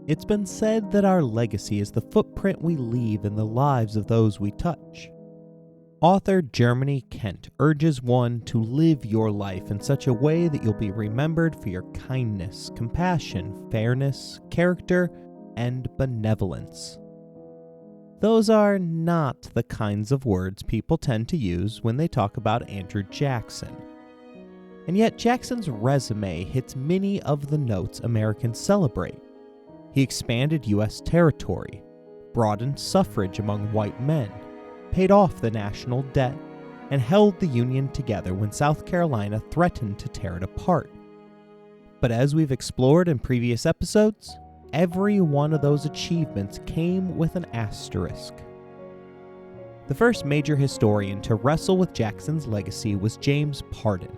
It's been said that our legacy is the footprint we leave in the lives of those we touch. Author Germany Kent urges one to live your life in such a way that you'll be remembered for your kindness, compassion, fairness, character, and benevolence. Those are not the kinds of words people tend to use when they talk about Andrew Jackson. And yet Jackson's resume hits many of the notes Americans celebrate. He expanded U.S. territory, broadened suffrage among white men, paid off the national debt, and held the Union together when South Carolina threatened to tear it apart. But as we've explored in previous episodes, every one of those achievements came with an asterisk. The first major historian to wrestle with Jackson's legacy was James Pardon.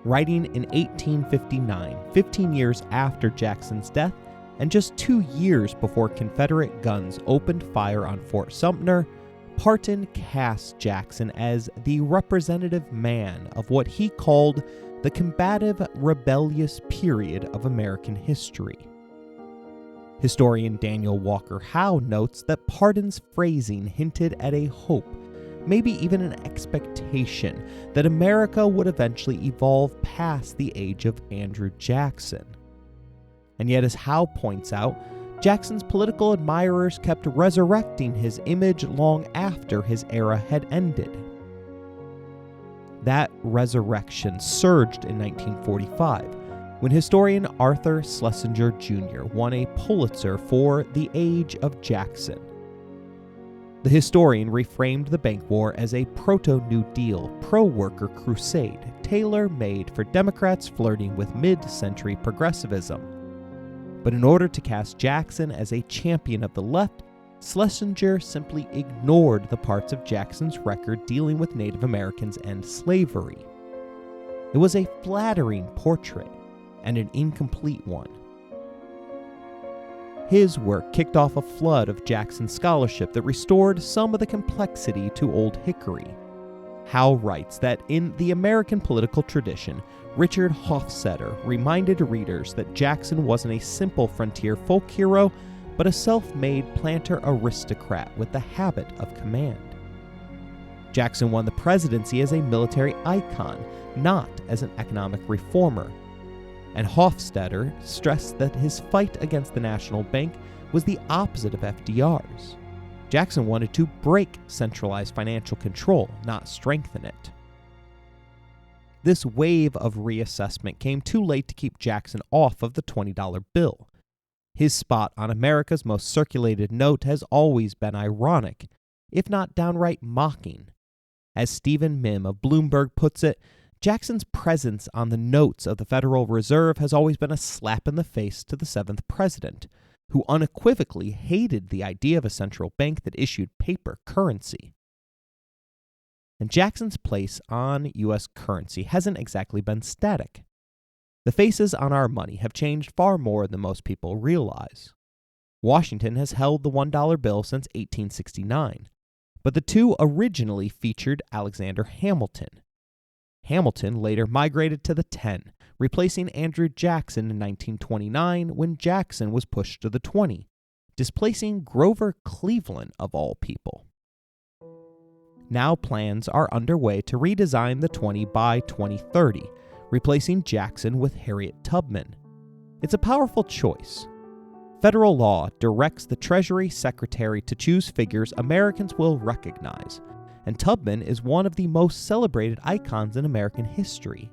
Writing in 1859, 15 years after Jackson's death, and just 2 years before Confederate guns opened fire on Fort Sumter, Pardon cast Jackson as the representative man of what he called the combative, rebellious period of American history. Historian Daniel Walker Howe notes that Pardon's phrasing hinted at a hope, maybe even an expectation, that America would eventually evolve past the age of Andrew Jackson. And yet, as Howe points out, Jackson's political admirers kept resurrecting his image long after his era had ended. That resurrection surged in 1945, when historian Arthur Schlesinger Jr. won a Pulitzer for The Age of Jackson. The historian reframed the bank war as a proto-New Deal, pro-worker crusade, tailor-made for Democrats flirting with mid-century progressivism. But in order to cast Jackson as a champion of the left, Schlesinger simply ignored the parts of Jackson's record dealing with Native Americans and slavery. It was a flattering portrait, and an incomplete one. His work kicked off a flood of Jackson scholarship that restored some of the complexity to Old Hickory. Howe writes that in the American political tradition, Richard Hofstadter reminded readers that Jackson wasn't a simple frontier folk hero, but a self-made planter aristocrat with the habit of command. Jackson won the presidency as a military icon, not as an economic reformer. And Hofstadter stressed that his fight against the National Bank was the opposite of FDR's. Jackson wanted to break centralized financial control, not strengthen it. This wave of reassessment came too late to keep Jackson off of the $20 bill. His spot on America's most circulated note has always been ironic, if not downright mocking. As Stephen Mihm of Bloomberg puts it, Jackson's presence on the notes of the Federal Reserve has always been a slap in the face to the seventh president, who unequivocally hated the idea of a central bank that issued paper currency. And Jackson's place on U.S. currency hasn't exactly been static. The faces on our money have changed far more than most people realize. Washington has held the $1 bill since 1869, but the two originally featured Alexander Hamilton. Hamilton later migrated to the 10, replacing Andrew Jackson in 1929 when Jackson was pushed to the 20, displacing Grover Cleveland of all people. Now plans are underway to redesign the 20 by 2030, replacing Jackson with Harriet Tubman. It's a powerful choice. Federal law directs the Treasury Secretary to choose figures Americans will recognize, and Tubman is one of the most celebrated icons in American history.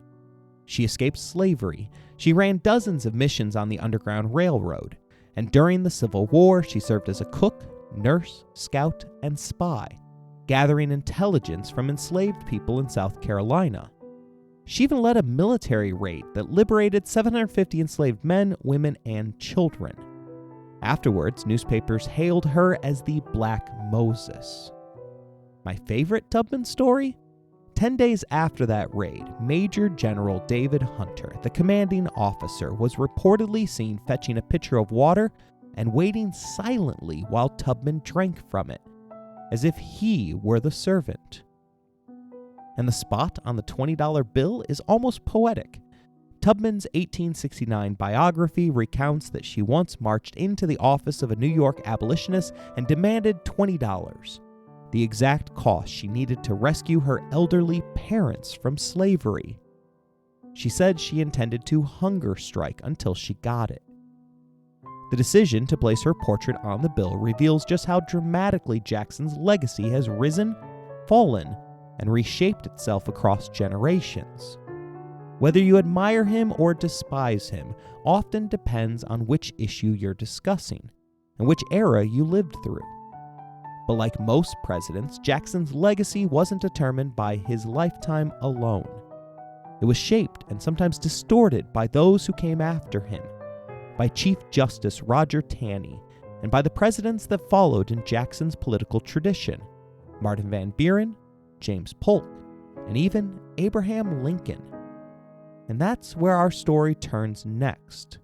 She escaped slavery, she ran dozens of missions on the Underground Railroad, and during the Civil War she served as a cook, nurse, scout, and spy, gathering intelligence from enslaved people in South Carolina. She even led a military raid that liberated 750 enslaved men, women, and children. Afterwards, newspapers hailed her as the Black Moses. My favorite Tubman story? 10 days after that raid, Major General David Hunter, the commanding officer, was reportedly seen fetching a pitcher of water and waiting silently while Tubman drank from it, as if he were the servant. And the spot on the $20 bill is almost poetic. Tubman's 1869 biography recounts that she once marched into the office of a New York abolitionist and demanded $20, the exact cost she needed to rescue her elderly parents from slavery. She said she intended to hunger strike until she got it. The decision to place her portrait on the bill reveals just how dramatically Jackson's legacy has risen, fallen, and reshaped itself across generations. Whether you admire him or despise him often depends on which issue you're discussing and which era you lived through. But like most presidents, Jackson's legacy wasn't determined by his lifetime alone. It was shaped and sometimes distorted by those who came after him, by Chief Justice Roger Taney, and by the presidents that followed in Jackson's political tradition, Martin Van Buren, James Polk, and even Abraham Lincoln. And that's where our story turns next,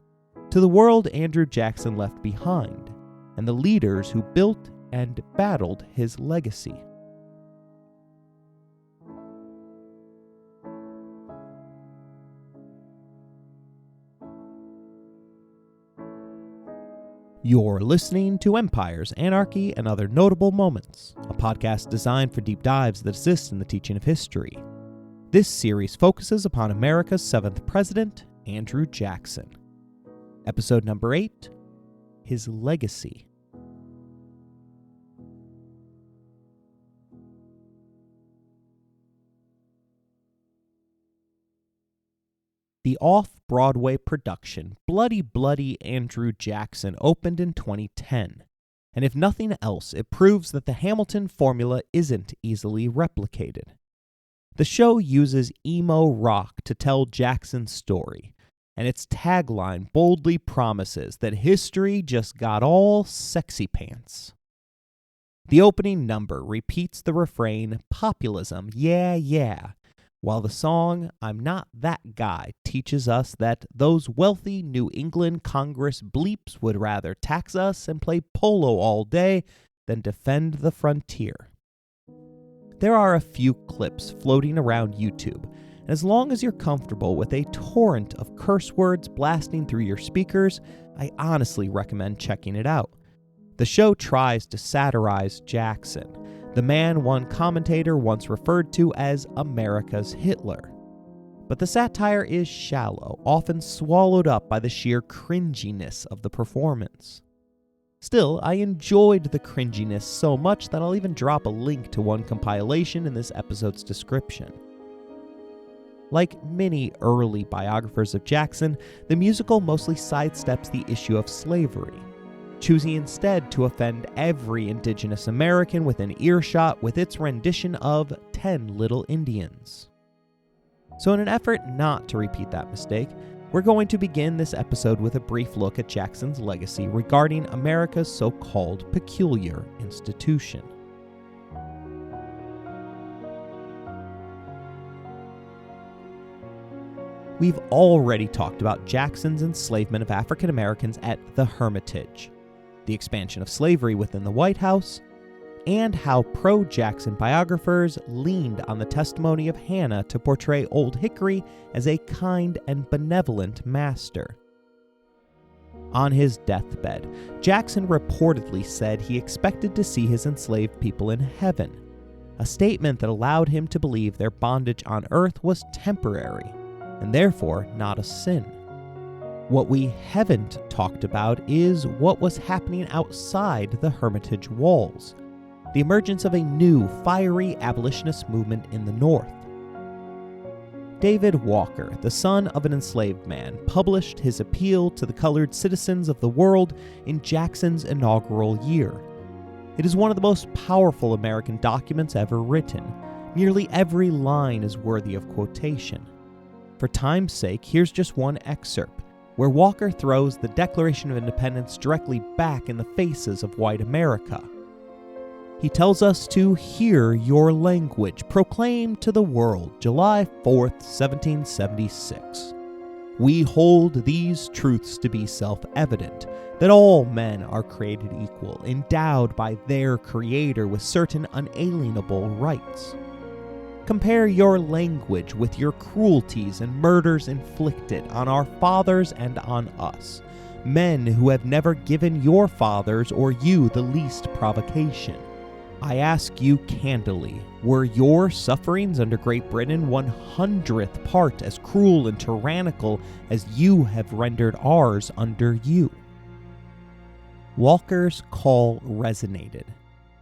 to the world Andrew Jackson left behind, and the leaders who built and battled his legacy. You're listening to Empires, Anarchy, and Other Notable Moments, a podcast designed for deep dives that assist in the teaching of history. This series focuses upon America's 7th president, Andrew Jackson. Episode number 8, His Legacy. The off-Broadway production Bloody Bloody Andrew Jackson opened in 2010, and if nothing else, it proves that the Hamilton formula isn't easily replicated. The show uses emo rock to tell Jackson's story, and its tagline boldly promises that history just got all sexy pants. The opening number repeats the refrain, "Populism, yeah, yeah," while the song, "I'm Not That Guy," teaches us that those wealthy New England Congress bleeps would rather tax us and play polo all day than defend the frontier. There are a few clips floating around YouTube, and as long as you're comfortable with a torrent of curse words blasting through your speakers, I honestly recommend checking it out. The show tries to satirize Jackson, the man one commentator once referred to as America's Hitler. But the satire is shallow, often swallowed up by the sheer cringiness of the performance. Still, I enjoyed the cringiness so much that I'll even drop a link to one compilation in this episode's description. Like many early biographers of Jackson, the musical mostly sidesteps the issue of slavery, choosing instead to offend every indigenous American within earshot with its rendition of 10 Little Indians. So in an effort not to repeat that mistake, we're going to begin this episode with a brief look at Jackson's legacy regarding America's so-called peculiar institution. We've already talked about Jackson's enslavement of African Americans at the Hermitage, the expansion of slavery within the White House, and how pro-Jackson biographers leaned on the testimony of Hannah to portray Old Hickory as a kind and benevolent master. On his deathbed, Jackson reportedly said he expected to see his enslaved people in heaven, a statement that allowed him to believe their bondage on earth was temporary, and therefore not a sin. What we haven't talked about is what was happening outside the Hermitage walls, the emergence of a new, fiery abolitionist movement in the North. David Walker, the son of an enslaved man, published his appeal to the colored citizens of the world in Jackson's inaugural year. It is one of the most powerful American documents ever written. Nearly every line is worthy of quotation. For time's sake, here's just one excerpt, where Walker throws the Declaration of Independence directly back in the faces of white America. He tells us to hear your language proclaimed to the world July 4th, 1776. We hold these truths to be self-evident, that all men are created equal, endowed by their Creator with certain unalienable rights. Compare your language with your cruelties and murders inflicted on our fathers and on us, men who have never given your fathers or you the least provocation. I ask you candidly, were your sufferings under Great Britain 100th part as cruel and tyrannical as you have rendered ours under you? Walker's call resonated.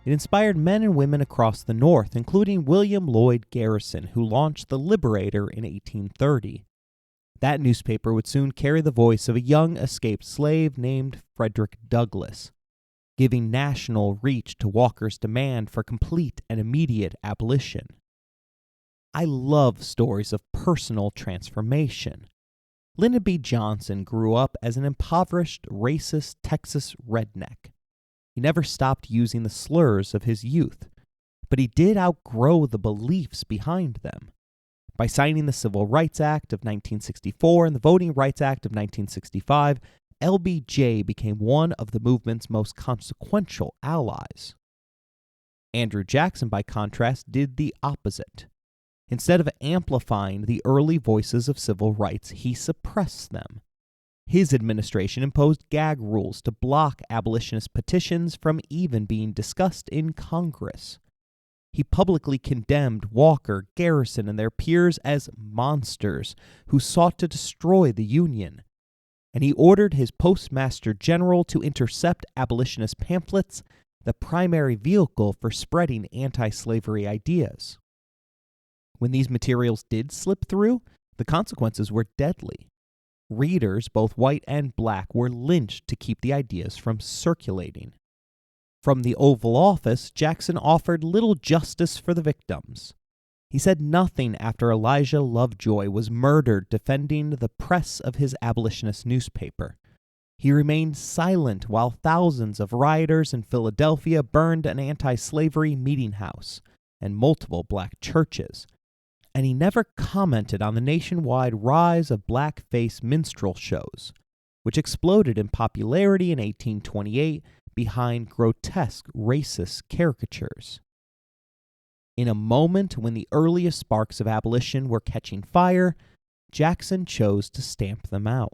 It inspired men and women across the North, including William Lloyd Garrison, who launched The Liberator in 1830. That newspaper would soon carry the voice of a young escaped slave named Frederick Douglass, giving national reach to Walker's demand for complete and immediate abolition. I love stories of personal transformation. Lyndon B. Johnson grew up as an impoverished, racist Texas redneck. He never stopped using the slurs of his youth, but he did outgrow the beliefs behind them. By signing the Civil Rights Act of 1964 and the Voting Rights Act of 1965, LBJ became one of the movement's most consequential allies. Andrew Jackson, by contrast, did the opposite. Instead of amplifying the early voices of civil rights, he suppressed them. His administration imposed gag rules to block abolitionist petitions from even being discussed in Congress. He publicly condemned Walker, Garrison, and their peers as monsters who sought to destroy the Union, and he ordered his postmaster general to intercept abolitionist pamphlets, the primary vehicle for spreading anti-slavery ideas. When these materials did slip through, the consequences were deadly. Readers, both white and black, were lynched to keep the ideas from circulating. From the Oval Office, Jackson offered little justice for the victims. He said nothing after Elijah Lovejoy was murdered defending the press of his abolitionist newspaper. He remained silent while thousands of rioters in Philadelphia burned an anti-slavery meeting house and multiple black churches. And he never commented on the nationwide rise of blackface minstrel shows, which exploded in popularity in 1828 behind grotesque racist caricatures. In a moment when the earliest sparks of abolition were catching fire, Jackson chose to stamp them out.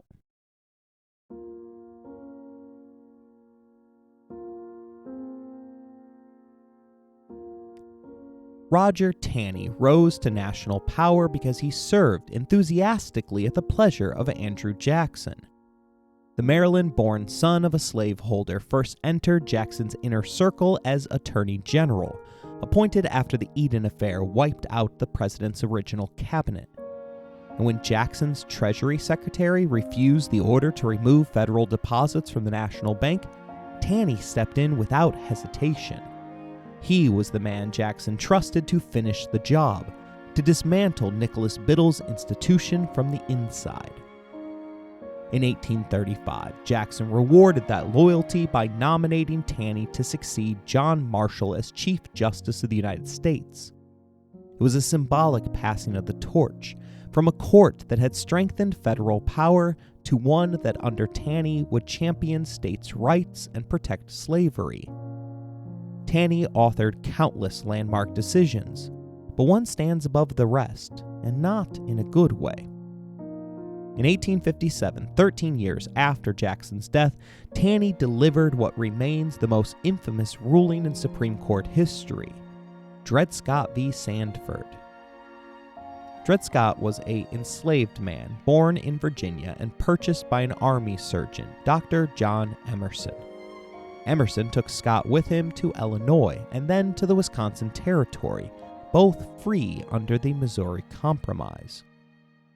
Roger Taney rose to national power because he served enthusiastically at the pleasure of Andrew Jackson. The Maryland-born son of a slaveholder first entered Jackson's inner circle as Attorney General, appointed after the Eden Affair wiped out the president's original cabinet. And when Jackson's Treasury Secretary refused the order to remove federal deposits from the National Bank, Taney stepped in without hesitation. He was the man Jackson trusted to finish the job, to dismantle Nicholas Biddle's institution from the inside. In 1835, Jackson rewarded that loyalty by nominating Taney to succeed John Marshall as Chief Justice of the United States. It was a symbolic passing of the torch, from a court that had strengthened federal power to one that under Taney would champion states' rights and protect slavery. Taney authored countless landmark decisions, but one stands above the rest, and not in a good way. In 1857, 13 years after Jackson's death, Taney delivered what remains the most infamous ruling in Supreme Court history, Dred Scott v. Sandford. Dred Scott was an enslaved man born in Virginia and purchased by an army surgeon, Dr. John Emerson. Emerson took Scott with him to Illinois and then to the Wisconsin Territory, both free under the Missouri Compromise.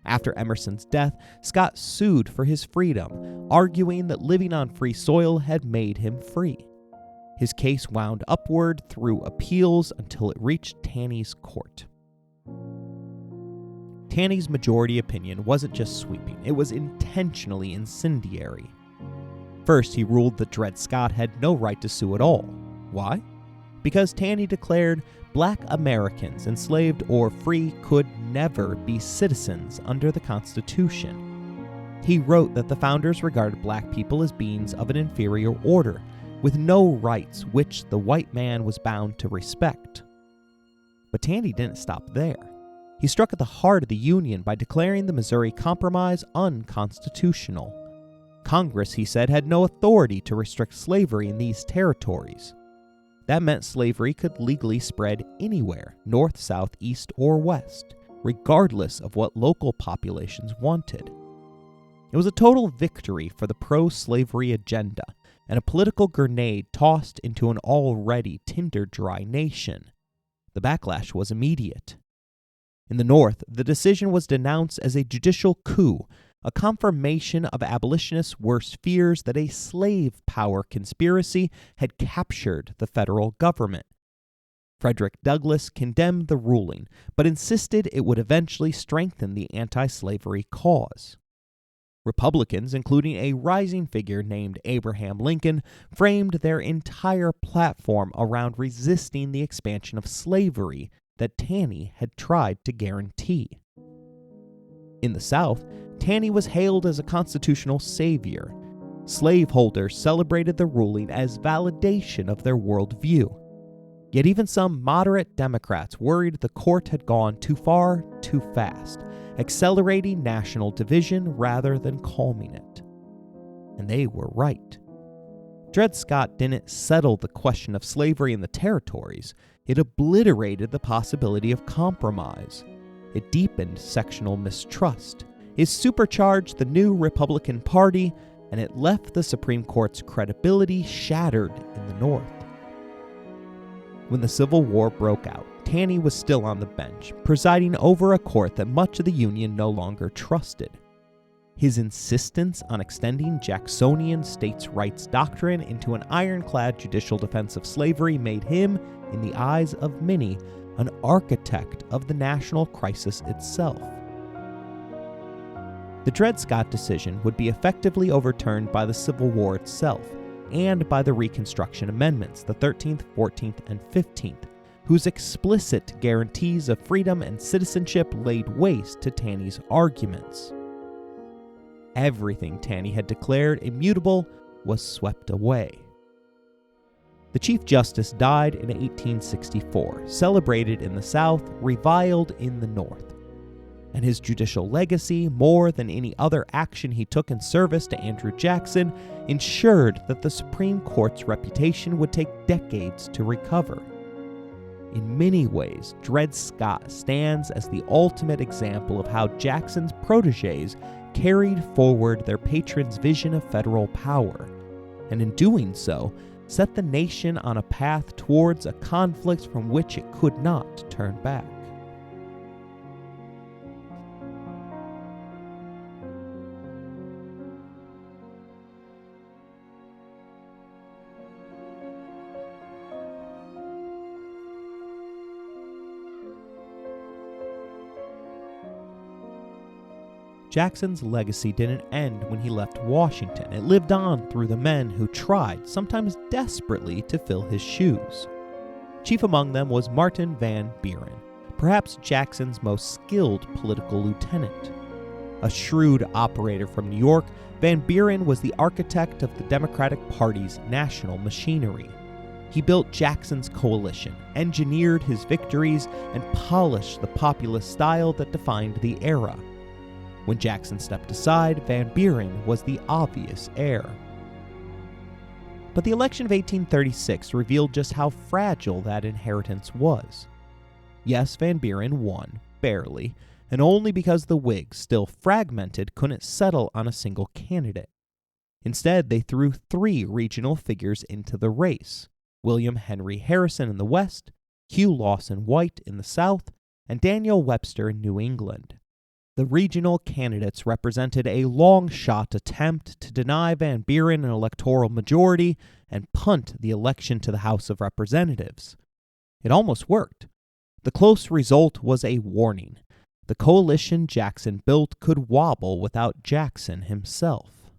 After Emerson's death, Scott sued for his freedom, arguing that living on free soil had made him free. His case wound upward through appeals until it reached Taney's court. Taney's majority opinion wasn't just sweeping, it was intentionally incendiary. First, he ruled that Dred Scott had no right to sue at all. Why? Because Taney declared Black Americans, enslaved or free, could never be citizens under the Constitution. He wrote that the founders regarded black people as beings of an inferior order, with no rights which the white man was bound to respect. But Taney didn't stop there. He struck at the heart of the Union by declaring the Missouri Compromise unconstitutional. Congress, he said, had no authority to restrict slavery in these territories. That meant slavery could legally spread anywhere, north, south, east, or west, regardless of what local populations wanted. It was a total victory for the pro-slavery agenda, and a political grenade tossed into an already tinder-dry nation. The backlash was immediate. In the North, the decision was denounced as a judicial coup, a confirmation of abolitionists' worst fears that a slave power conspiracy had captured the federal government. Frederick Douglass condemned the ruling, but insisted it would eventually strengthen the anti-slavery cause. Republicans, including a rising figure named Abraham Lincoln, framed their entire platform around resisting the expansion of slavery that Taney had tried to guarantee. In the South, Taney was hailed as a constitutional savior. Slaveholders celebrated the ruling as validation of their worldview. Yet even some moderate Democrats worried the court had gone too far, too fast, accelerating national division rather than calming it. And they were right. Dred Scott didn't settle the question of slavery in the territories. It obliterated the possibility of compromise. It deepened sectional mistrust. It supercharged the new Republican Party, and it left the Supreme Court's credibility shattered in the North. When the Civil War broke out, Taney was still on the bench, presiding over a court that much of the Union no longer trusted. His insistence on extending Jacksonian states' rights doctrine into an ironclad judicial defense of slavery made him, in the eyes of many, an architect of the national crisis itself. The Dred Scott decision would be effectively overturned by the Civil War itself, and by the Reconstruction Amendments, the 13th, 14th, and 15th, whose explicit guarantees of freedom and citizenship laid waste to Taney's arguments. Everything Taney had declared immutable was swept away. The Chief Justice died in 1864, celebrated in the South, reviled in the North. And his judicial legacy, more than any other action he took in service to Andrew Jackson, ensured that the Supreme Court's reputation would take decades to recover. In many ways, Dred Scott stands as the ultimate example of how Jackson's protégés carried forward their patron's vision of federal power, and in doing so, set the nation on a path towards a conflict from which it could not turn back. Jackson's legacy didn't end when he left Washington. It lived on through the men who tried, sometimes desperately, to fill his shoes. Chief among them was Martin Van Buren, perhaps Jackson's most skilled political lieutenant. A shrewd operator from New York, Van Buren was the architect of the Democratic Party's national machinery. He built Jackson's coalition, engineered his victories, and polished the populist style that defined the era. When Jackson stepped aside, Van Buren was the obvious heir. But the election of 1836 revealed just how fragile that inheritance was. Yes, Van Buren won, barely, and only because the Whigs, still fragmented, couldn't settle on a single candidate. Instead, they threw three regional figures into the race: William Henry Harrison in the West, Hugh Lawson White in the South, and Daniel Webster in New England. The regional candidates represented a long-shot attempt to deny Van Buren an electoral majority and punt the election to the House of Representatives. It almost worked. The close result was a warning. The coalition Jackson built could wobble without Jackson himself.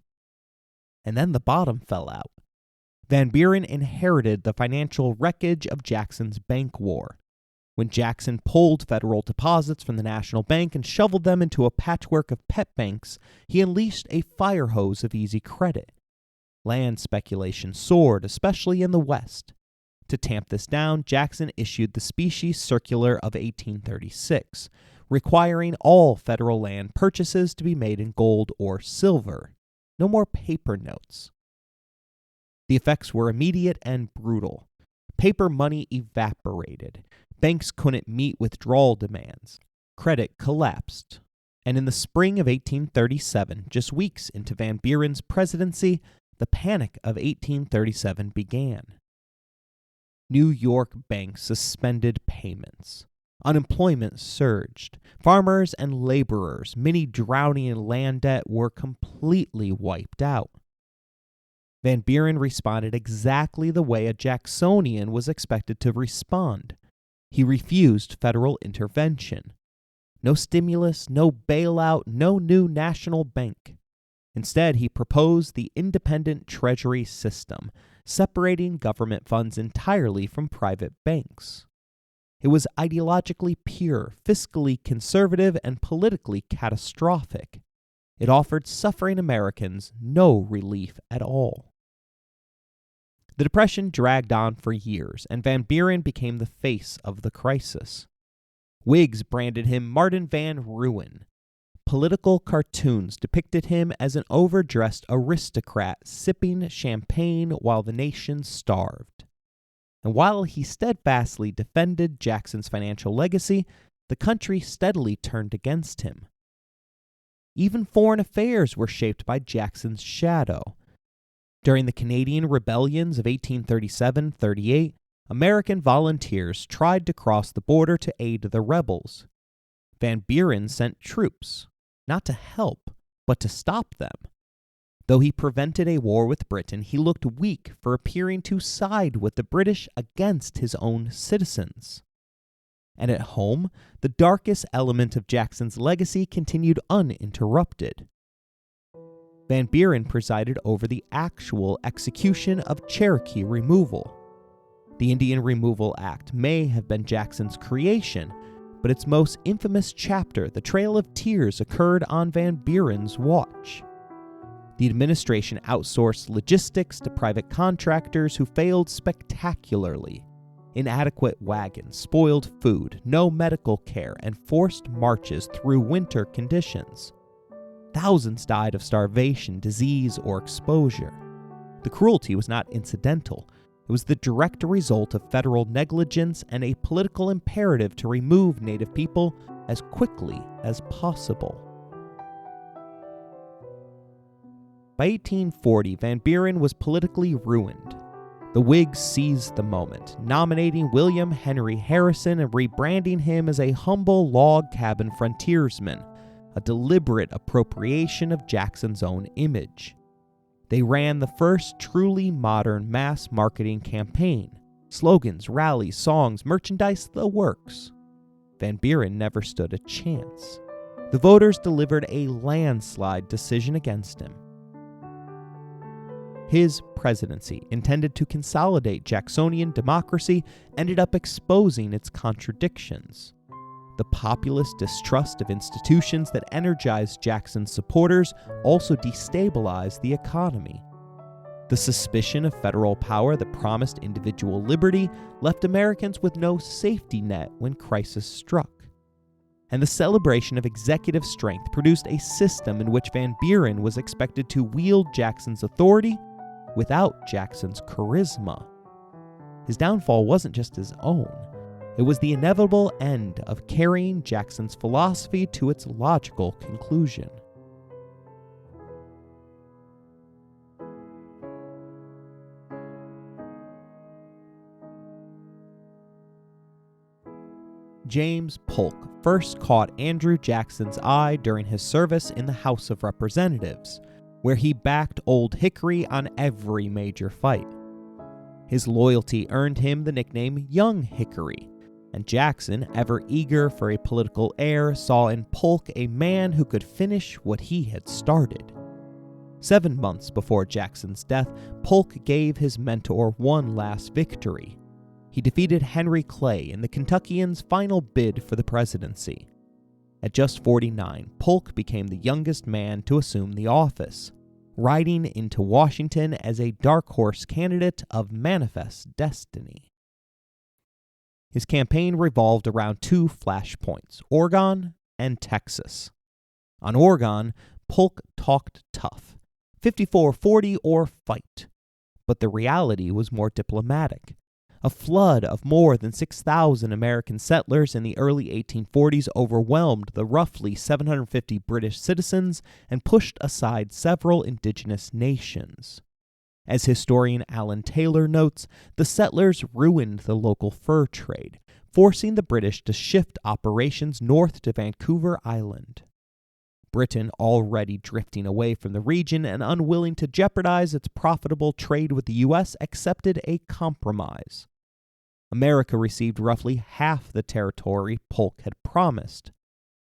And then the bottom fell out. Van Buren inherited the financial wreckage of Jackson's bank war. When Jackson pulled federal deposits from the National Bank and shoveled them into a patchwork of pet banks, he unleashed a fire hose of easy credit. Land speculation soared, especially in the West. To tamp this down, Jackson issued the Specie Circular of 1836, requiring all federal land purchases to be made in gold or silver. No more paper notes. The effects were immediate and brutal. Paper money evaporated. Banks couldn't meet withdrawal demands. Credit collapsed. And in the spring of 1837, just weeks into Van Buren's presidency, the Panic of 1837 began. New York banks suspended payments. Unemployment surged. Farmers and laborers, many drowning in land debt, were completely wiped out. Van Buren responded exactly the way a Jacksonian was expected to respond. He refused federal intervention. No stimulus, no bailout, no new national bank. Instead, he proposed the independent treasury system, separating government funds entirely from private banks. It was ideologically pure, fiscally conservative, and politically catastrophic. It offered suffering Americans no relief at all. The Depression dragged on for years, and Van Buren became the face of the crisis. Whigs branded him Martin Van Ruin. Political cartoons depicted him as an overdressed aristocrat sipping champagne while the nation starved. And while he steadfastly defended Jackson's financial legacy, the country steadily turned against him. Even foreign affairs were shaped by Jackson's shadow. During the Canadian rebellions of 1837-38, American volunteers tried to cross the border to aid the rebels. Van Buren sent troops, not to help, but to stop them. Though he prevented a war with Britain, he looked weak for appearing to side with the British against his own citizens. And at home, the darkest element of Jackson's legacy continued uninterrupted. Van Buren presided over the actual execution of Cherokee removal. The Indian Removal Act may have been Jackson's creation, but its most infamous chapter, the Trail of Tears, occurred on Van Buren's watch. The administration outsourced logistics to private contractors who failed spectacularly. Inadequate wagons, spoiled food, no medical care, and forced marches through winter conditions. Thousands died of starvation, disease, or exposure. The cruelty was not incidental. It was the direct result of federal negligence and a political imperative to remove Native people as quickly as possible. By 1840, Van Buren was politically ruined. The Whigs seized the moment, nominating William Henry Harrison and rebranding him as a humble log cabin frontiersman, a deliberate appropriation of Jackson's own image. They ran the first truly modern mass marketing campaign. Slogans, rallies, songs, merchandise, the works. Van Buren never stood a chance. The voters delivered a landslide decision against him. His presidency, intended to consolidate Jacksonian democracy, ended up exposing its contradictions. The populist distrust of institutions that energized Jackson's supporters also destabilized the economy. The suspicion of federal power that promised individual liberty left Americans with no safety net when crisis struck. And the celebration of executive strength produced a system in which Van Buren was expected to wield Jackson's authority without Jackson's charisma. His downfall wasn't just his own. It was the inevitable end of carrying Jackson's philosophy to its logical conclusion. James Polk first caught Andrew Jackson's eye during his service in the House of Representatives, where he backed Old Hickory on every major fight. His loyalty earned him the nickname Young Hickory, and Jackson, ever eager for a political heir, saw in Polk a man who could finish what he had started. 7 months before Jackson's death, Polk gave his mentor one last victory. He defeated Henry Clay in the Kentuckian's final bid for the presidency. At just 49, Polk became the youngest man to assume the office, riding into Washington as a dark horse candidate of manifest destiny. His campaign revolved around two flashpoints, Oregon and Texas. On Oregon, Polk talked tough, 54-40 or fight. But the reality was more diplomatic. A flood of more than 6,000 American settlers in the early 1840s overwhelmed the roughly 750 British citizens and pushed aside several indigenous nations. As historian Alan Taylor notes, the settlers ruined the local fur trade, forcing the British to shift operations north to Vancouver Island. Britain, already drifting away from the region and unwilling to jeopardize its profitable trade with the U.S., accepted a compromise. America received roughly half the territory Polk had promised.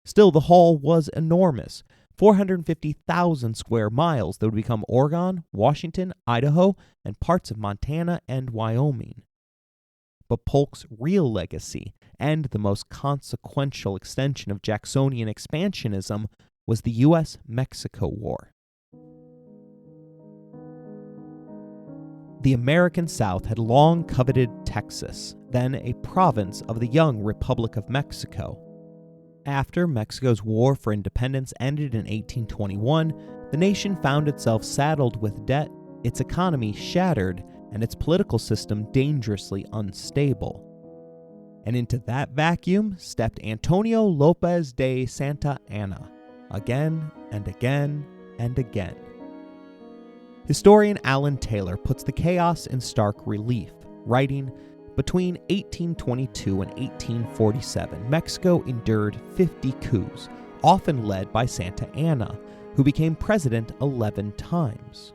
Still, the haul was enormous, 450,000 square miles that would become Oregon, Washington, Idaho, and parts of Montana and Wyoming. But Polk's real legacy, and the most consequential extension of Jacksonian expansionism, was the U.S.-Mexico War. The American South had long coveted Texas, then a province of the young Republic of Mexico. After Mexico's War for Independence ended in 1821, the nation found itself saddled with debt, its economy shattered, and its political system dangerously unstable. And into that vacuum stepped Antonio Lopez de Santa Anna, again and again and again. Historian Alan Taylor puts the chaos in stark relief, writing, "Between 1822 and 1847, Mexico endured 50 coups, often led by Santa Anna, who became president 11 times.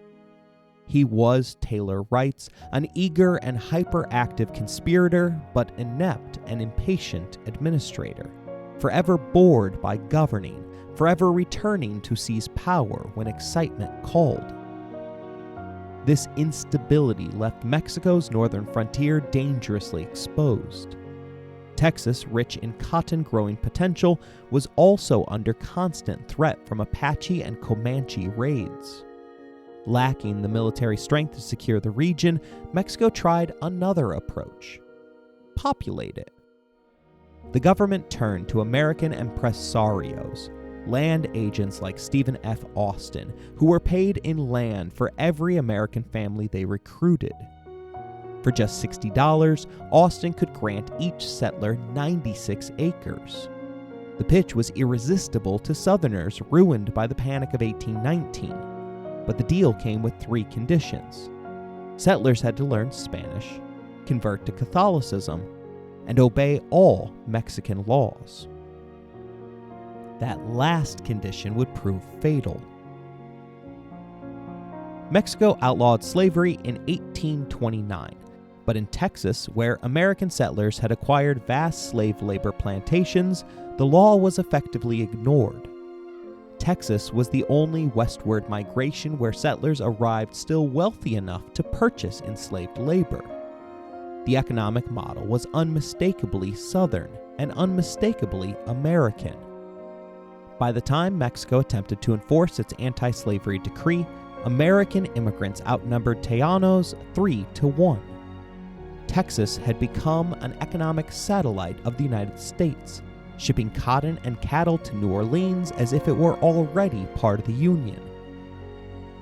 He was," Taylor writes, "an eager and hyperactive conspirator, but inept and impatient administrator, forever bored by governing, forever returning to seize power when excitement called." This instability left Mexico's northern frontier dangerously exposed. Texas, rich in cotton-growing potential, was also under constant threat from Apache and Comanche raids. Lacking the military strength to secure the region, Mexico tried another approach: populate it. The government turned to American impresarios, land agents like Stephen F. Austin, who were paid in land for every American family they recruited. For just $60, Austin could grant each settler 96 acres. The pitch was irresistible to Southerners ruined by the Panic of 1819, but the deal came with three conditions. Settlers had to learn Spanish, convert to Catholicism, and obey all Mexican laws. That last condition would prove fatal. Mexico outlawed slavery in 1829, but in Texas, where American settlers had acquired vast slave labor plantations, the law was effectively ignored. Texas was the only westward migration where settlers arrived still wealthy enough to purchase enslaved labor. The economic model was unmistakably Southern and unmistakably American. By the time Mexico attempted to enforce its anti-slavery decree, American immigrants outnumbered Tejanos 3-1. Texas had become an economic satellite of the United States, shipping cotton and cattle to New Orleans as if it were already part of the Union.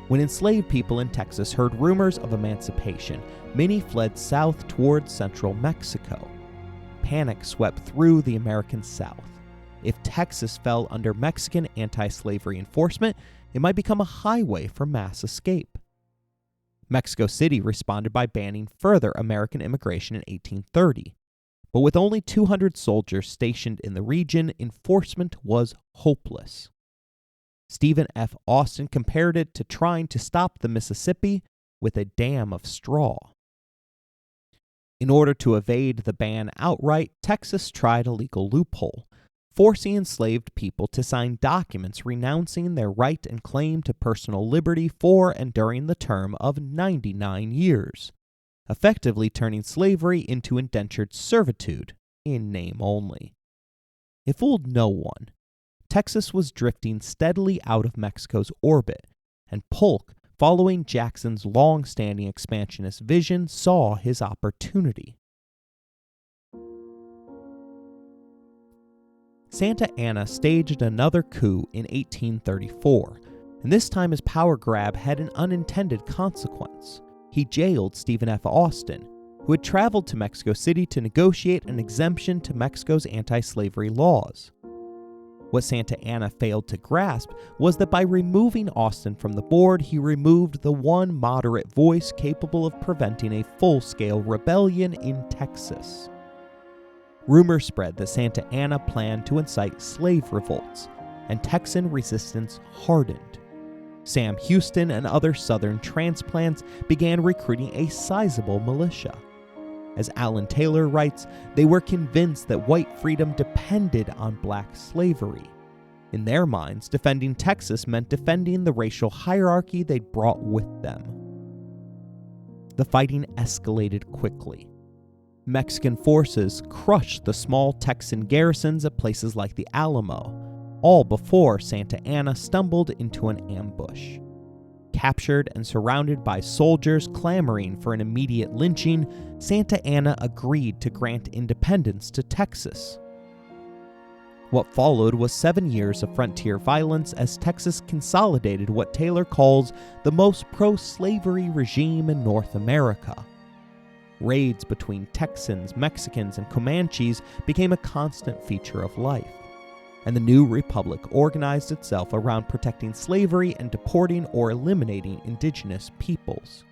When enslaved people in Texas heard rumors of emancipation, many fled south towards central Mexico. Panic swept through the American South. If Texas fell under Mexican anti-slavery enforcement, it might become a highway for mass escape. Mexico City responded by banning further American immigration in 1830. But with only 200 soldiers stationed in the region, enforcement was hopeless. Stephen F. Austin compared it to trying to stop the Mississippi with a dam of straw. In order to evade the ban outright, Texas tried a legal loophole, forcing enslaved people to sign documents renouncing their right and claim to personal liberty for and during the term of 99 years, effectively turning slavery into indentured servitude, in name only. It fooled no one. Texas was drifting steadily out of Mexico's orbit, and Polk, following Jackson's long-standing expansionist vision, saw his opportunity. Santa Anna staged another coup in 1834, and this time his power grab had an unintended consequence. He jailed Stephen F. Austin, who had traveled to Mexico City to negotiate an exemption to Mexico's anti-slavery laws. What Santa Anna failed to grasp was that by removing Austin from the board, he removed the one moderate voice capable of preventing a full-scale rebellion in Texas. Rumors spread that Santa Anna planned to incite slave revolts, and Texan resistance hardened. Sam Houston and other Southern transplants began recruiting a sizable militia. As Alan Taylor writes, they were convinced that white freedom depended on black slavery. In their minds, defending Texas meant defending the racial hierarchy they'd brought with them. The fighting escalated quickly. Mexican forces crushed the small Texan garrisons at places like the Alamo, all before Santa Anna stumbled into an ambush. Captured and surrounded by soldiers clamoring for an immediate lynching, Santa Anna agreed to grant independence to Texas. What followed was 7 years of frontier violence as Texas consolidated what Taylor calls the most pro-slavery regime in North America. Raids between Texans, Mexicans, and Comanches became a constant feature of life, and the new republic organized itself around protecting slavery and deporting or eliminating indigenous peoples.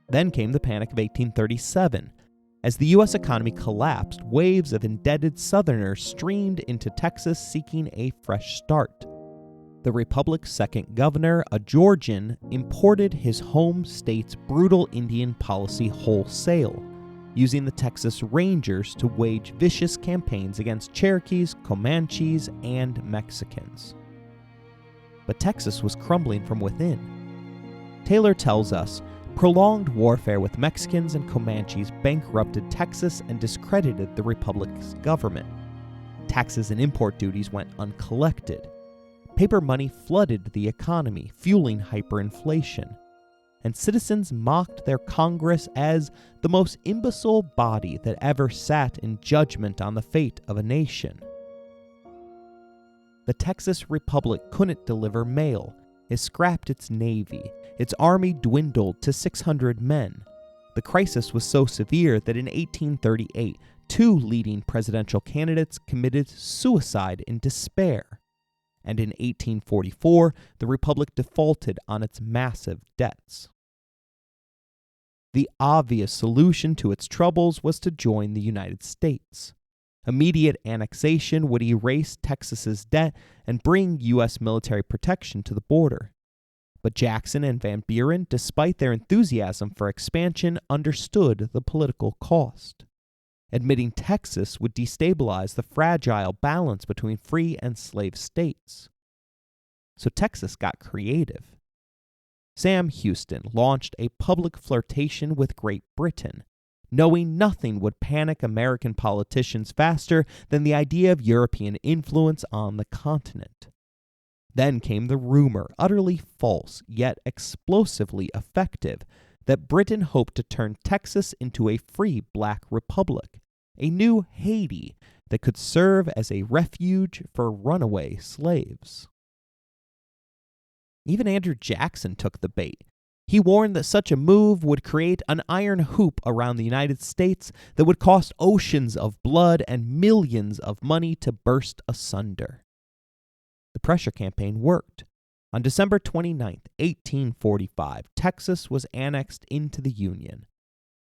Then came the Panic of 1837. As the U.S. economy collapsed, waves of indebted Southerners streamed into Texas seeking a fresh start. The republic's second governor, a Georgian, imported his home state's brutal Indian policy wholesale, using the Texas Rangers to wage vicious campaigns against Cherokees, Comanches, and Mexicans. But Texas was crumbling from within. Taylor tells us, prolonged warfare with Mexicans and Comanches bankrupted Texas and discredited the republic's government. Taxes and import duties went uncollected. Paper money flooded the economy, fueling hyperinflation. And citizens mocked their Congress as the most imbecile body that ever sat in judgment on the fate of a nation. The Texas Republic couldn't deliver mail. It scrapped its navy. Its army dwindled to 600 men. The crisis was so severe that in 1838, 2 leading presidential candidates committed suicide in despair. And in 1844, the Republic defaulted on its massive debts. The obvious solution to its troubles was to join the United States. Immediate annexation would erase Texas's debt and bring U.S. military protection to the border. But Jackson and Van Buren, despite their enthusiasm for expansion, understood the political cost. Admitting Texas would destabilize the fragile balance between free and slave states. So Texas got creative. Sam Houston launched a public flirtation with Great Britain, knowing nothing would panic American politicians faster than the idea of European influence on the continent. Then came the rumor, utterly false yet explosively effective, that Britain hoped to turn Texas into a free black republic, a new Haiti that could serve as a refuge for runaway slaves. Even Andrew Jackson took the bait. He warned that such a move would create an iron hoop around the United States that would cost oceans of blood and millions of money to burst asunder. The pressure campaign worked. On December 29, 1845, Texas was annexed into the Union.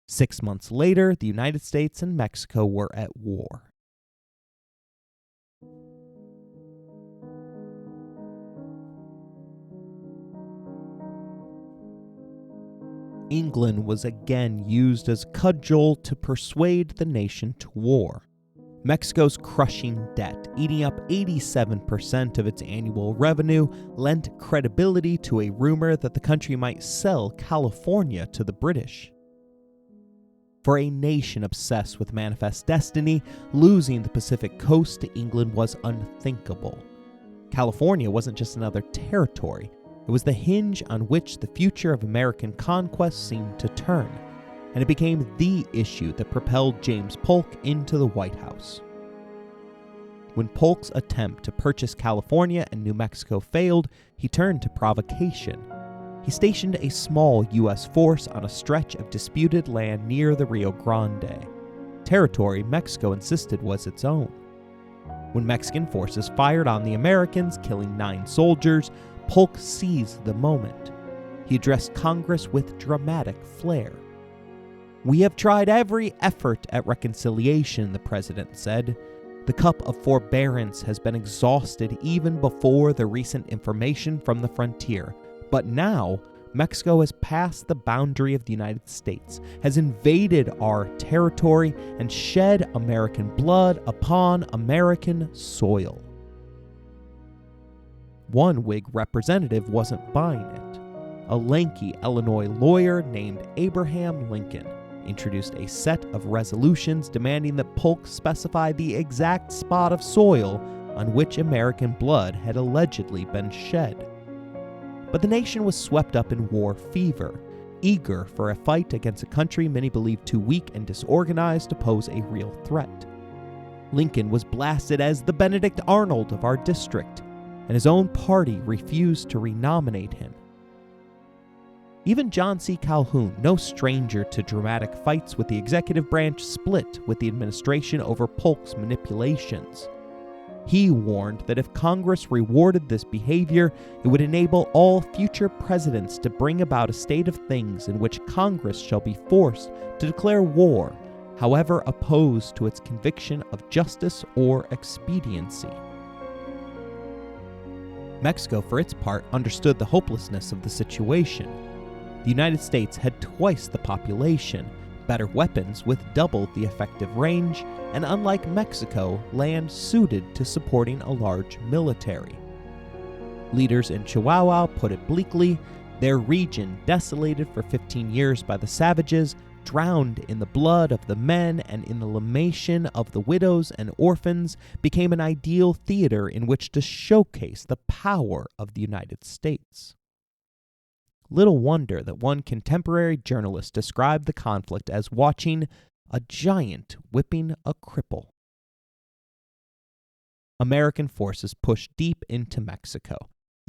6 months later, the United States and Mexico were at war. England was again used as cudgel to persuade the nation to war. Mexico's crushing debt, eating up 87% of its annual revenue, lent credibility to a rumor that the country might sell California to the British. For a nation obsessed with manifest destiny, losing the Pacific coast to England was unthinkable. California wasn't just another territory, it was the hinge on which the future of American conquest seemed to turn, and it became the issue that propelled James Polk into the White House. When Polk's attempt to purchase California and New Mexico failed, he turned to provocation. He stationed a small U.S. force on a stretch of disputed land near the Rio Grande, territory Mexico insisted was its own. When Mexican forces fired on the Americans, killing 9 soldiers, Polk seized the moment. He addressed Congress with dramatic flair. "We have tried every effort at reconciliation," the president said. "The cup of forbearance has been exhausted even before the recent information from the frontier. But now, Mexico has passed the boundary of the United States, has invaded our territory, and shed American blood upon American soil." One Whig representative wasn't buying it. A lanky Illinois lawyer named Abraham Lincoln introduced a set of resolutions demanding that Polk specify the exact spot of soil on which American blood had allegedly been shed. But the nation was swept up in war fever, eager for a fight against a country many believed too weak and disorganized to pose a real threat. Lincoln was blasted as the Benedict Arnold of our district, and his own party refused to renominate him. Even John C. Calhoun, no stranger to dramatic fights with the executive branch, split with the administration over Polk's manipulations. He warned that if Congress rewarded this behavior, it would enable all future presidents to bring about a state of things in which Congress shall be forced to declare war, however opposed to its conviction of justice or expediency. Mexico, for its part, understood the hopelessness of the situation. The United States had twice the population, better weapons with double the effective range, and unlike Mexico, land suited to supporting a large military. Leaders in Chihuahua put it bleakly: their region, desolated for 15 years by the savages, drowned in the blood of the men and in the lamentation of the widows and orphans, became an ideal theater in which to showcase the power of the United States. Little wonder that one contemporary journalist described the conflict as watching a giant whipping a cripple. American forces pushed deep into Mexico.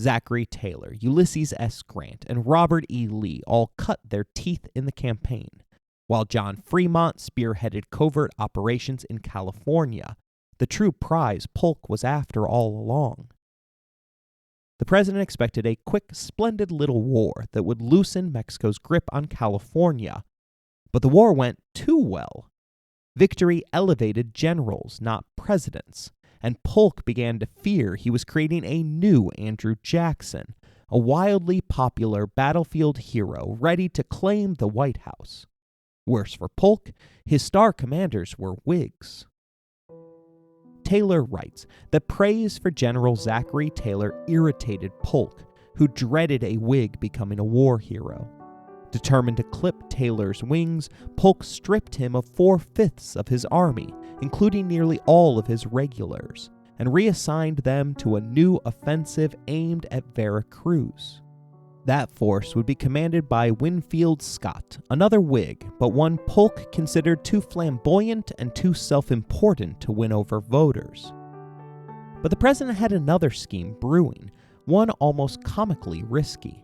Zachary Taylor, Ulysses S. Grant, and Robert E. Lee all cut their teeth in the campaign, while John Fremont spearheaded covert operations in California, the true prize Polk was after all along. The president expected a quick, splendid little war that would loosen Mexico's grip on California, but the war went too well. Victory elevated generals, not presidents, and Polk began to fear he was creating a new Andrew Jackson, a wildly popular battlefield hero ready to claim the White House. Worse for Polk, his star commanders were Whigs. Taylor writes that praise for General Zachary Taylor irritated Polk, who dreaded a Whig becoming a war hero. Determined to clip Taylor's wings, Polk stripped him of 4/5 of his army, including nearly all of his regulars, and reassigned them to a new offensive aimed at Veracruz. That force would be commanded by Winfield Scott, another Whig, but one Polk considered too flamboyant and too self-important to win over voters. But the president had another scheme brewing, one almost comically risky.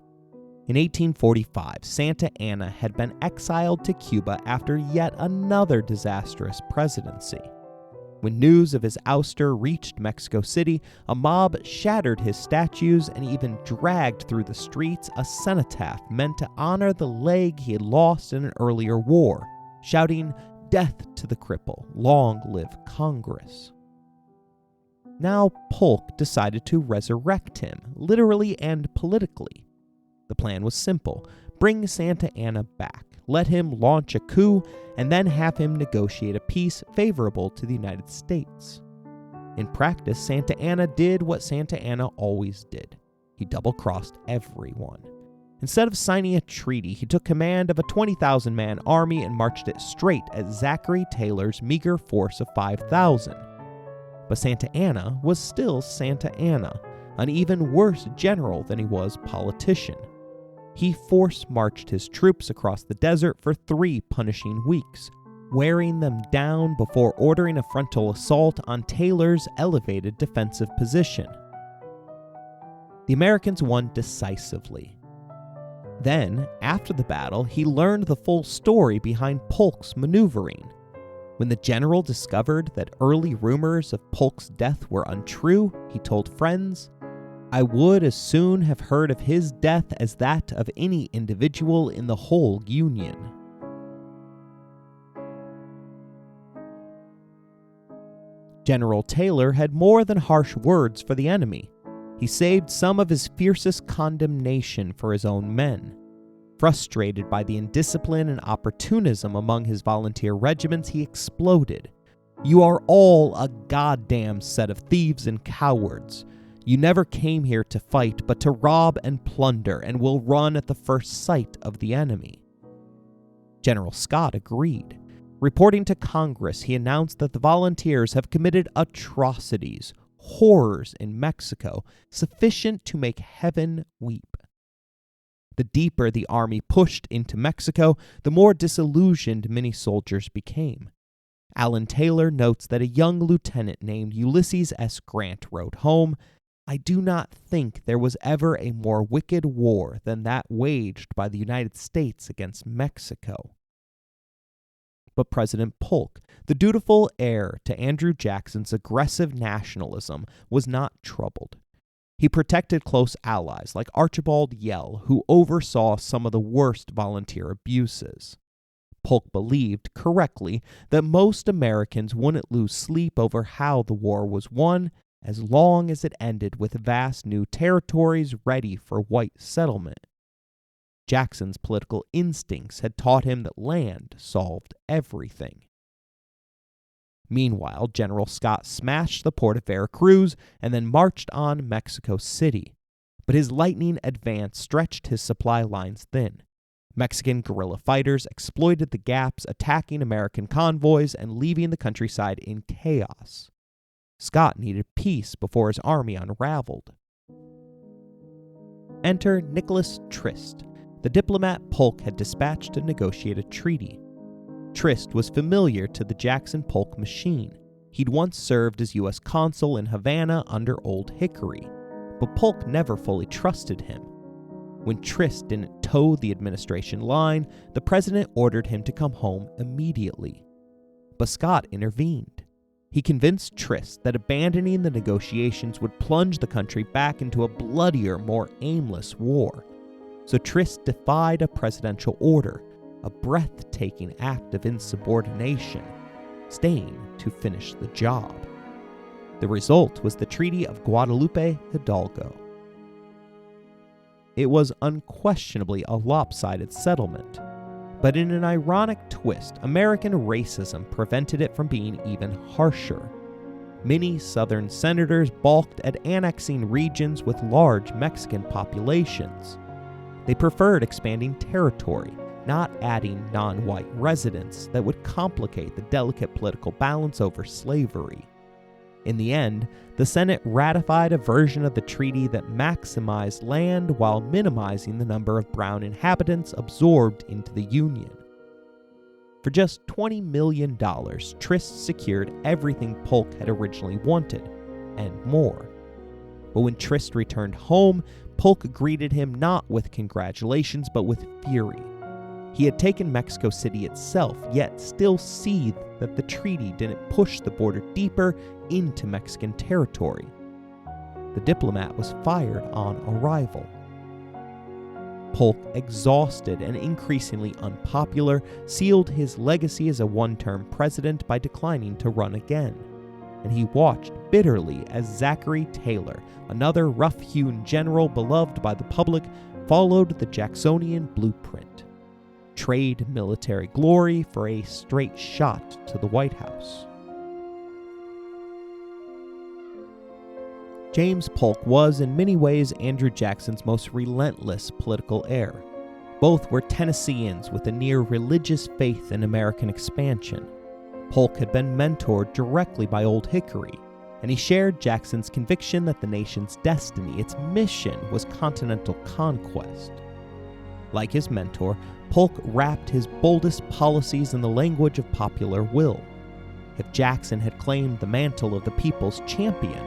In 1845, Santa Anna had been exiled to Cuba after yet another disastrous presidency. When news of his ouster reached Mexico City, a mob shattered his statues and even dragged through the streets a cenotaph meant to honor the leg he had lost in an earlier war, shouting, "Death to the cripple, long live Congress." Now Polk decided to resurrect him, literally and politically. The plan was simple: bring Santa Anna back, let him launch a coup, and then have him negotiate a peace favorable to the United States. In practice, Santa Anna did what Santa Anna always did. He double-crossed everyone. Instead of signing a treaty, he took command of a 20,000-man army and marched it straight at Zachary Taylor's meager force of 5,000. But Santa Anna was still Santa Anna, an even worse general than he was politician. He force-marched his troops across the desert for 3 punishing weeks, wearing them down before ordering a frontal assault on Taylor's elevated defensive position. The Americans won decisively. Then, after the battle, he learned the full story behind Polk's maneuvering. When the general discovered that early rumors of Polk's death were untrue, he told friends, "I would as soon have heard of his death as that of any individual in the whole Union." General Taylor had more than harsh words for the enemy. He saved some of his fiercest condemnation for his own men. Frustrated by the indiscipline and opportunism among his volunteer regiments, he exploded. "You are all a goddamn set of thieves and cowards. You never came here to fight, but to rob and plunder, and will run at the first sight of the enemy." General Scott agreed. Reporting to Congress, he announced that the volunteers have committed atrocities, horrors in Mexico, sufficient to make heaven weep. The deeper the army pushed into Mexico, the more disillusioned many soldiers became. Alan Taylor notes that a young lieutenant named Ulysses S. Grant wrote home, "I do not think there was ever a more wicked war than that waged by the United States against Mexico." But President Polk, the dutiful heir to Andrew Jackson's aggressive nationalism, was not troubled. He protected close allies like Archibald Yell, who oversaw some of the worst volunteer abuses. Polk believed, correctly, that most Americans wouldn't lose sleep over how the war was won as long as it ended with vast new territories ready for white settlement. Jackson's political instincts had taught him that land solved everything. Meanwhile, General Scott smashed the port of Veracruz and then marched on Mexico City. But his lightning advance stretched his supply lines thin. Mexican guerrilla fighters exploited the gaps, attacking American convoys and leaving the countryside in chaos. Scott needed peace before his army unraveled. Enter Nicholas Trist, the diplomat Polk had dispatched to negotiate a treaty. Trist was familiar to the Jackson-Polk machine. He'd once served as U.S. consul in Havana under Old Hickory, but Polk never fully trusted him. When Trist didn't toe the administration line, the president ordered him to come home immediately. But Scott intervened. He convinced Trist that abandoning the negotiations would plunge the country back into a bloodier, more aimless war. So Trist defied a presidential order, a breathtaking act of insubordination, staying to finish the job. The result was the Treaty of Guadalupe Hidalgo. It was unquestionably a lopsided settlement, but in an ironic twist, American racism prevented it from being even harsher. Many Southern senators balked at annexing regions with large Mexican populations. They preferred expanding territory, not adding non-white residents that would complicate the delicate political balance over slavery. In the end, the Senate ratified a version of the treaty that maximized land while minimizing the number of brown inhabitants absorbed into the Union. For just $20 million, Trist secured everything Polk had originally wanted, and more. But when Trist returned home, Polk greeted him not with congratulations, but with fury. He had taken Mexico City itself, yet still seethed that the treaty didn't push the border deeper into Mexican territory. The diplomat was fired on arrival. Polk, exhausted and increasingly unpopular, sealed his legacy as a one-term president by declining to run again. And he watched bitterly as Zachary Taylor, another rough-hewn general beloved by the public, followed the Jacksonian blueprint. Trade military glory for a straight shot to the White House. James Polk was, in many ways, Andrew Jackson's most relentless political heir. Both were Tennesseans with a near religious faith in American expansion. Polk had been mentored directly by Old Hickory, and he shared Jackson's conviction that the nation's destiny, its mission, was continental conquest. Like his mentor, Polk wrapped his boldest policies in the language of popular will. If Jackson had claimed the mantle of the people's champion,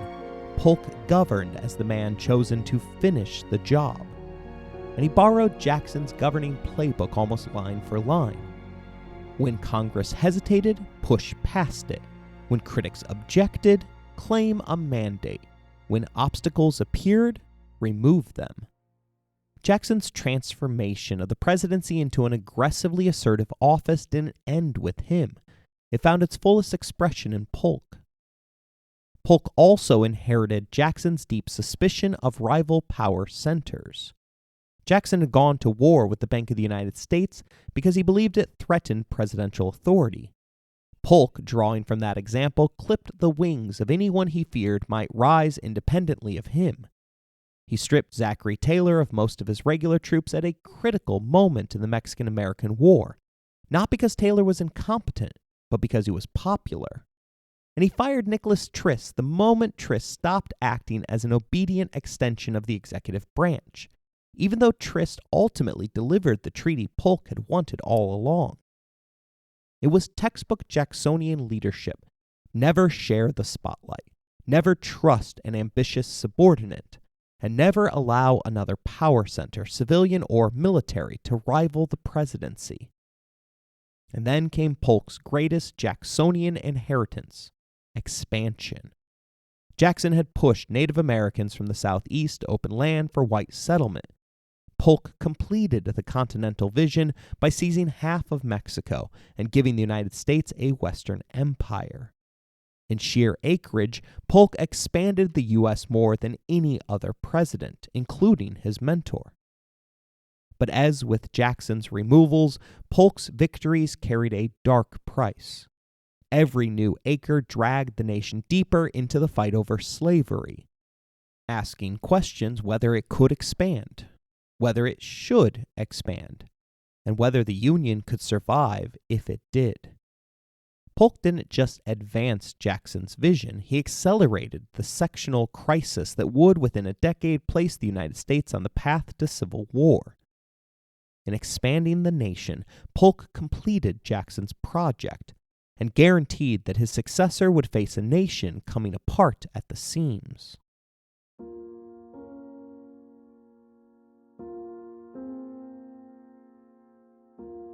Polk governed as the man chosen to finish the job. And he borrowed Jackson's governing playbook almost line for line. When Congress hesitated, push past it. When critics objected, claim a mandate. When obstacles appeared, remove them. Jackson's transformation of the presidency into an aggressively assertive office didn't end with him. It found its fullest expression in Polk. Polk also inherited Jackson's deep suspicion of rival power centers. Jackson had gone to war with the Bank of the United States because he believed it threatened presidential authority. Polk, drawing from that example, clipped the wings of anyone he feared might rise independently of him. He stripped Zachary Taylor of most of his regular troops at a critical moment in the Mexican-American War, not because Taylor was incompetent, but because he was popular. And he fired Nicholas Trist the moment Trist stopped acting as an obedient extension of the executive branch, even though Trist ultimately delivered the treaty Polk had wanted all along. It was textbook Jacksonian leadership. Never share the spotlight, never trust an ambitious subordinate, and never allow another power center, civilian or military, to rival the presidency. And then came Polk's greatest Jacksonian inheritance, expansion. Jackson had pushed Native Americans from the Southeast to open land for white settlement. Polk completed the continental vision by seizing half of Mexico and giving the United States a Western empire. In sheer acreage, Polk expanded the U.S. more than any other president, including his mentor. But as with Jackson's removals, Polk's victories carried a dark price. Every new acre dragged the nation deeper into the fight over slavery, asking questions whether it could expand, whether it should expand, and whether the Union could survive if it did. Polk didn't just advance Jackson's vision, he accelerated the sectional crisis that would, within a decade, place the United States on the path to civil war. In expanding the nation, Polk completed Jackson's project and guaranteed that his successor would face a nation coming apart at the seams.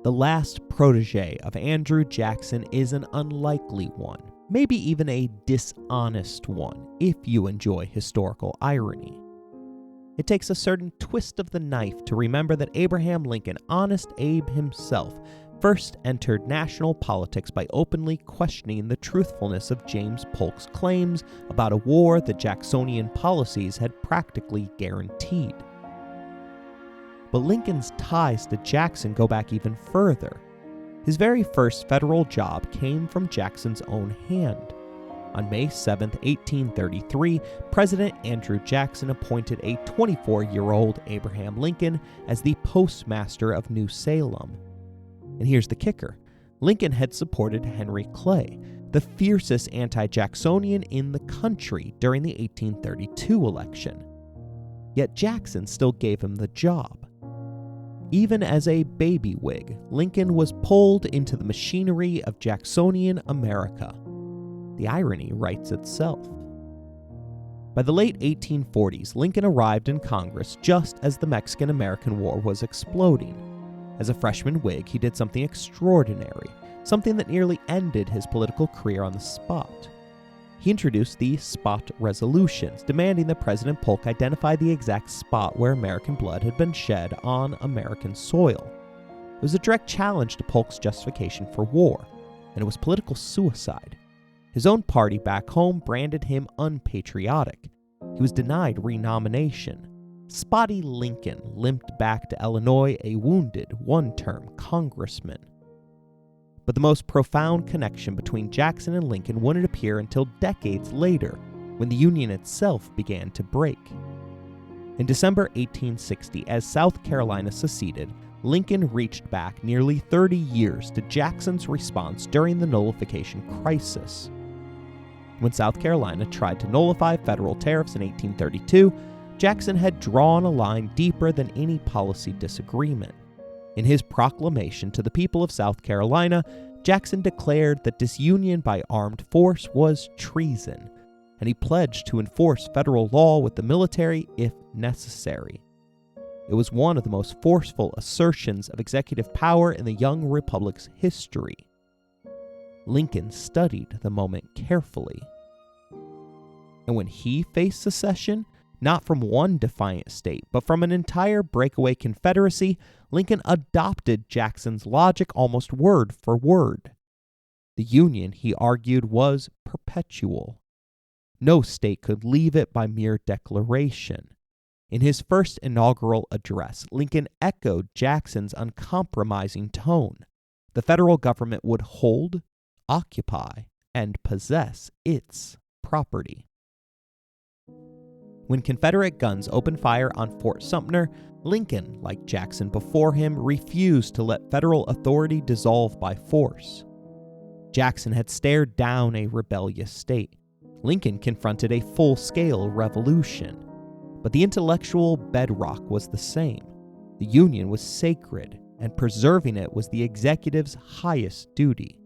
The last protege of Andrew Jackson is an unlikely one, maybe even a dishonest one, if you enjoy historical irony. It takes a certain twist of the knife to remember that Abraham Lincoln, Honest Abe himself, first entered national politics by openly questioning the truthfulness of James Polk's claims about a war the Jacksonian policies had practically guaranteed. But Lincoln's ties to Jackson go back even further. His very first federal job came from Jackson's own hand. On May 7, 1833, President Andrew Jackson appointed a 24-year-old Abraham Lincoln as the postmaster of New Salem. And here's the kicker. Lincoln had supported Henry Clay, the fiercest anti-Jacksonian in the country during the 1832 election. Yet Jackson still gave him the job. Even as a baby Whig, Lincoln was pulled into the machinery of Jacksonian America. The irony writes itself. By the late 1840s, Lincoln arrived in Congress just as the Mexican-American War was exploding. As a freshman Whig, he did something extraordinary, something that nearly ended his political career on the spot. He introduced the spot resolutions, demanding that President Polk identify the exact spot where American blood had been shed on American soil. It was a direct challenge to Polk's justification for war, and it was political suicide. His own party back home branded him unpatriotic. He was denied renomination. Spotty Lincoln limped back to Illinois a wounded one-term congressman. But the most profound connection between Jackson and Lincoln wouldn't appear until decades later, when the Union itself began to break. In December 1860, as South Carolina seceded, Lincoln reached back nearly 30 years to Jackson's response during the nullification crisis. When South Carolina tried to nullify federal tariffs in 1832, Jackson had drawn a line deeper than any policy disagreement. In his proclamation to the people of South Carolina, Jackson declared that disunion by armed force was treason, and he pledged to enforce federal law with the military if necessary. It was one of the most forceful assertions of executive power in the young republic's history. Lincoln studied the moment carefully. And when he faced secession, not from one defiant state, but from an entire breakaway Confederacy, Lincoln adopted Jackson's logic almost word for word. The Union, he argued, was perpetual. No state could leave it by mere declaration. In his first inaugural address, Lincoln echoed Jackson's uncompromising tone. The federal government would hold, occupy, and possess its property. When Confederate guns opened fire on Fort Sumter, Lincoln, like Jackson before him, refused to let federal authority dissolve by force. Jackson had stared down a rebellious state. Lincoln confronted a full-scale revolution. But the intellectual bedrock was the same. The Union was sacred, and preserving it was the executive's highest duty.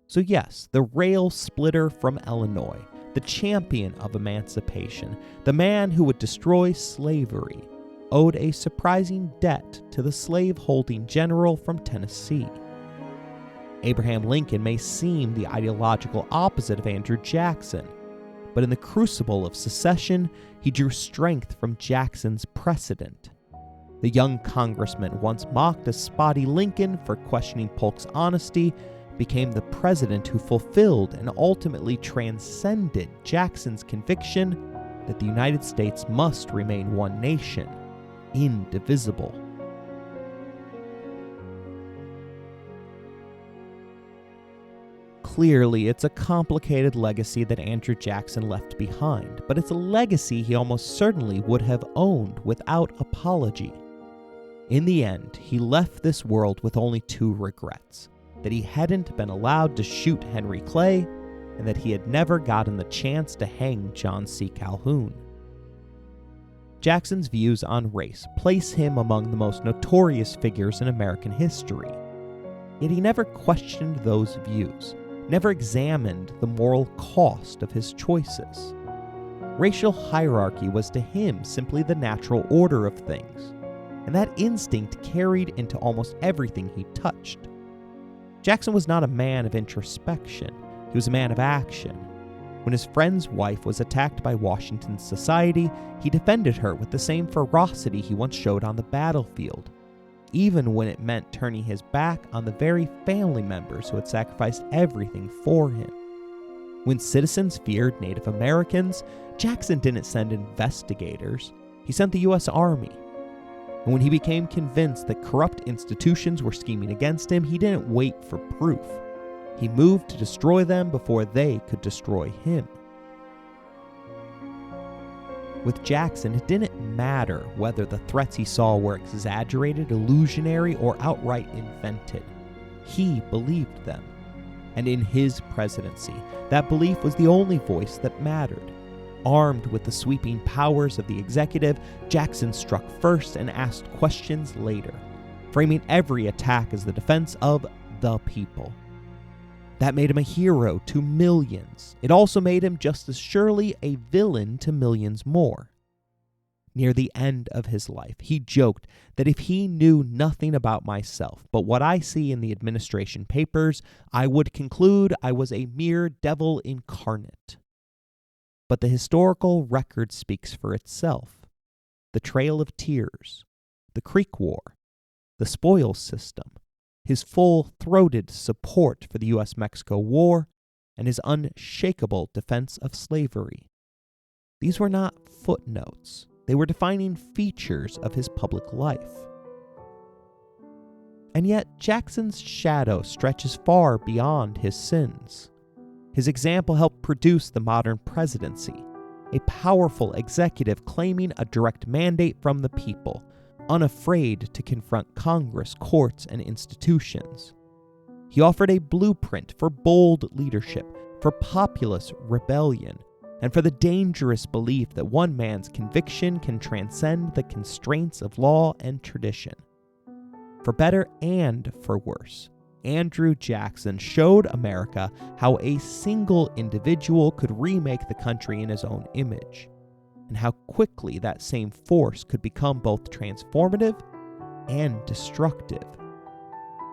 So yes, the rail splitter from Illinois, the champion of emancipation, the man who would destroy slavery, owed a surprising debt to the slave-holding general from Tennessee. Abraham Lincoln may seem the ideological opposite of Andrew Jackson, but in the crucible of secession, he drew strength from Jackson's precedent. The young congressman once mocked a spotty Lincoln for questioning Polk's honesty became the president who fulfilled and ultimately transcended Jackson's conviction that the United States must remain one nation, indivisible. Clearly, it's a complicated legacy that Andrew Jackson left behind, but it's a legacy he almost certainly would have owned without apology. In the end, he left this world with only two regrets: that he hadn't been allowed to shoot Henry Clay, and that he had never gotten the chance to hang John C. Calhoun. Jackson's views on race place him among the most notorious figures in American history. Yet he never questioned those views, never examined the moral cost of his choices. Racial hierarchy was to him simply the natural order of things, and that instinct carried into almost everything he touched. Jackson was not a man of introspection, he was a man of action. When his friend's wife was attacked by Washington's society, he defended her with the same ferocity he once showed on the battlefield, even when it meant turning his back on the very family members who had sacrificed everything for him. When citizens feared Native Americans, Jackson didn't send investigators, he sent the U.S. Army. And when he became convinced that corrupt institutions were scheming against him, he didn't wait for proof. He moved to destroy them before they could destroy him. With Jackson, it didn't matter whether the threats he saw were exaggerated, illusionary, or outright invented. He believed them. And in his presidency, that belief was the only voice that mattered. Armed with the sweeping powers of the executive, Jackson struck first and asked questions later, framing every attack as the defense of the people. That made him a hero to millions. It also made him just as surely a villain to millions more. Near the end of his life, he joked that if he knew nothing about myself but what I see in the administration papers, I would conclude I was a mere devil incarnate. But the historical record speaks for itself. The Trail of Tears, the Creek War, the Spoils System, his full-throated support for the U.S.-Mexico War, and his unshakable defense of slavery. These were not footnotes. They were defining features of his public life. And yet, Jackson's shadow stretches far beyond his sins. His example helped produce the modern presidency, a powerful executive claiming a direct mandate from the people, unafraid to confront Congress, courts, and institutions. He offered a blueprint for bold leadership, for populist rebellion, and for the dangerous belief that one man's conviction can transcend the constraints of law and tradition. For better and for worse, Andrew Jackson showed America how a single individual could remake the country in his own image, and how quickly that same force could become both transformative and destructive.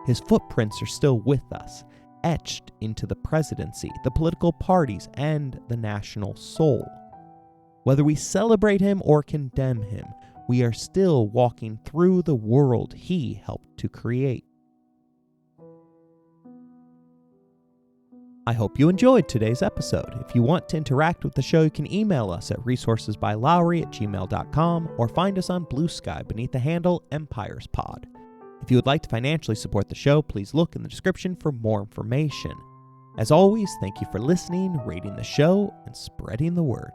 His footprints are still with us, etched into the presidency, the political parties, and the national soul. Whether we celebrate him or condemn him, we are still walking through the world he helped to create. I hope you enjoyed today's episode. If you want to interact with the show, you can email us at resourcesbylowery@gmail.com or find us on Bluesky beneath the handle EmpiresPod. If you would like to financially support the show, please look in the description for more information. As always, thank you for listening, rating the show, and spreading the word.